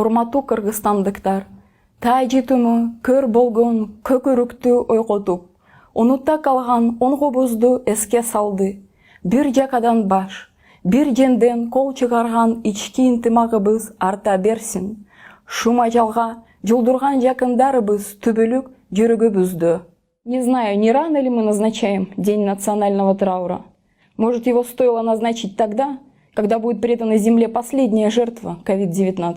Урматтуу кыргызстандыктар, таажитуму көр болгон көкөрүктү ойготуп, унутта калган онгобузду эске салды. Бир жакадан баш, бир женден кол чыгарган ички интимагыбыз арта берсин. Шумажалга жулдурган жакындарыбыз түбөлүк жүрөгүбүздө. Не знаю, не рано ли мы назначаем День национального траура? Может, его стоило назначить тогда, когда будет предана земле последняя жертва COVID-19?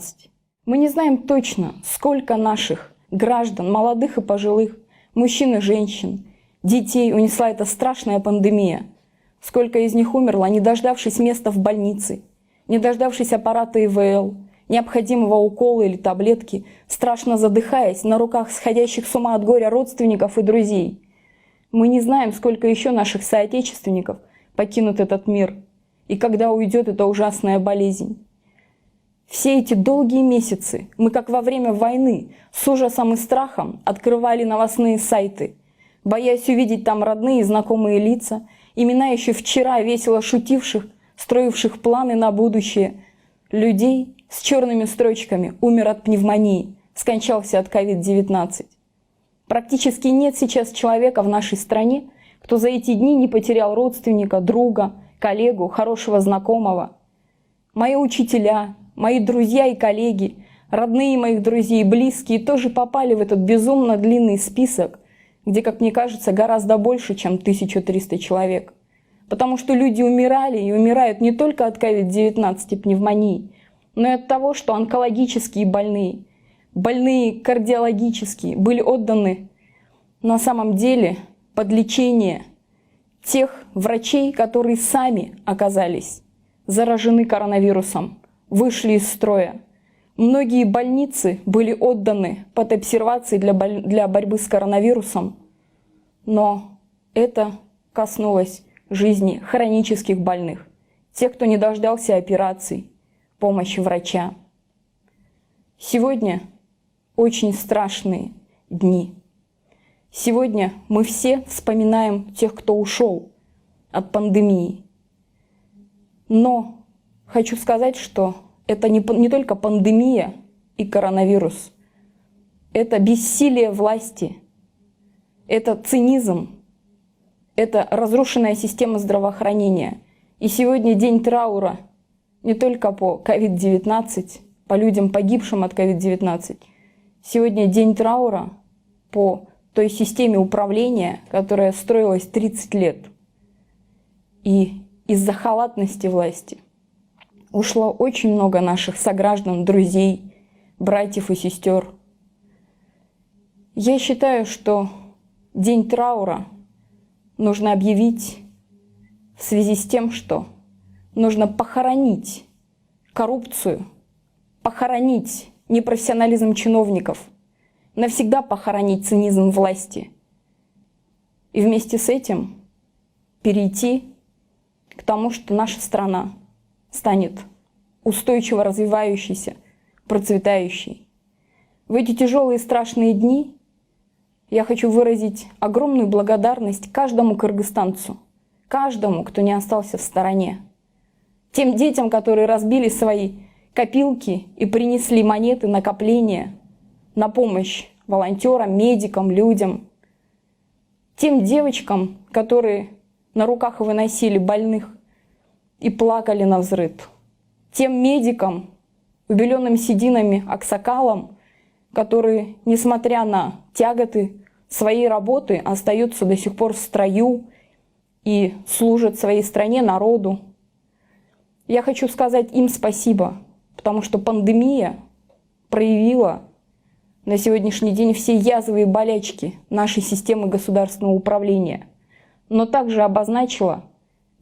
Мы не знаем точно, сколько наших граждан, молодых и пожилых, мужчин и женщин, детей унесла эта страшная пандемия. Сколько из них умерло, не дождавшись места в больнице, не дождавшись аппарата ИВЛ, необходимого укола или таблетки, страшно задыхаясь на руках сходящих с ума от горя родственников и друзей. Мы не знаем, сколько еще наших соотечественников покинут этот мир, и когда уйдет эта ужасная болезнь. Все эти долгие месяцы мы, как во время войны, с ужасом и страхом открывали новостные сайты, боясь увидеть там родные и знакомые лица, имена еще вчера весело шутивших, строивших планы на будущее, людей с черными строчками «умер от пневмонии», скончался от COVID-19. Практически нет сейчас человека в нашей стране, кто за эти дни не потерял родственника, друга, коллегу, хорошего знакомого. Мои учителя, мои друзья и коллеги, родные моих друзей и близкие тоже попали в этот безумно длинный список, где, как мне кажется, гораздо больше, чем 1300 человек. Потому что люди умирали и умирают не только от COVID-19 и пневмонии, но и от того, что онкологические больные, больные кардиологические были отданы на самом деле под лечение тех врачей, которые сами оказались заражены коронавирусом, вышли из строя. Многие больницы были отданы под обсервации для борьбы с коронавирусом, но это коснулось жизни хронических больных, тех, кто не дождался операций, помощи врача. Сегодня очень страшные дни. Сегодня мы все вспоминаем тех, кто ушел от пандемии. Но хочу сказать, что это не только пандемия и коронавирус. Это бессилие власти, это цинизм, это разрушенная система здравоохранения. И сегодня день траура не только по COVID-19, по людям, погибшим от COVID-19. Сегодня день траура по той системе управления, которая строилась 30 лет. И из-за халатности власти ушло очень много наших сограждан, друзей, братьев и сестер. Я считаю, что день траура нужно объявить в связи с тем, что нужно похоронить коррупцию, похоронить непрофессионализм чиновников, навсегда похоронить цинизм власти. И вместе с этим перейти к тому, что наша страна станет устойчиво развивающейся, процветающей. В эти тяжелые и страшные дни я хочу выразить огромную благодарность каждому кыргызстанцу, каждому, кто не остался в стороне. Тем детям, которые разбили свои копилки и принесли монеты, накопления на помощь волонтерам, медикам, людям. Тем девочкам, которые на руках выносили больных и плакали навзрыд. Тем медикам, убеленным сединами аксакалам, которые, несмотря на тяготы своей работы, остаются до сих пор в строю и служат своей стране, народу. Я хочу сказать им спасибо, потому что пандемия проявила на сегодняшний день все язвы и болячки нашей системы государственного управления, но также обозначила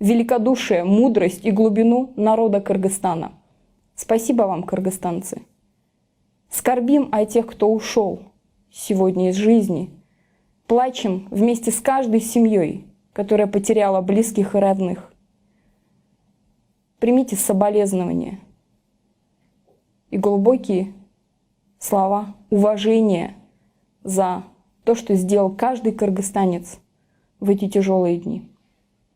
великодушие, мудрость и глубину народа Кыргызстана. Спасибо вам, кыргызстанцы. Скорбим о тех, кто ушел сегодня из жизни. Плачем вместе с каждой семьей, которая потеряла близких и родных. Примите соболезнования и глубокие слова уважения за то, что сделал каждый кыргызстанец в эти тяжелые дни.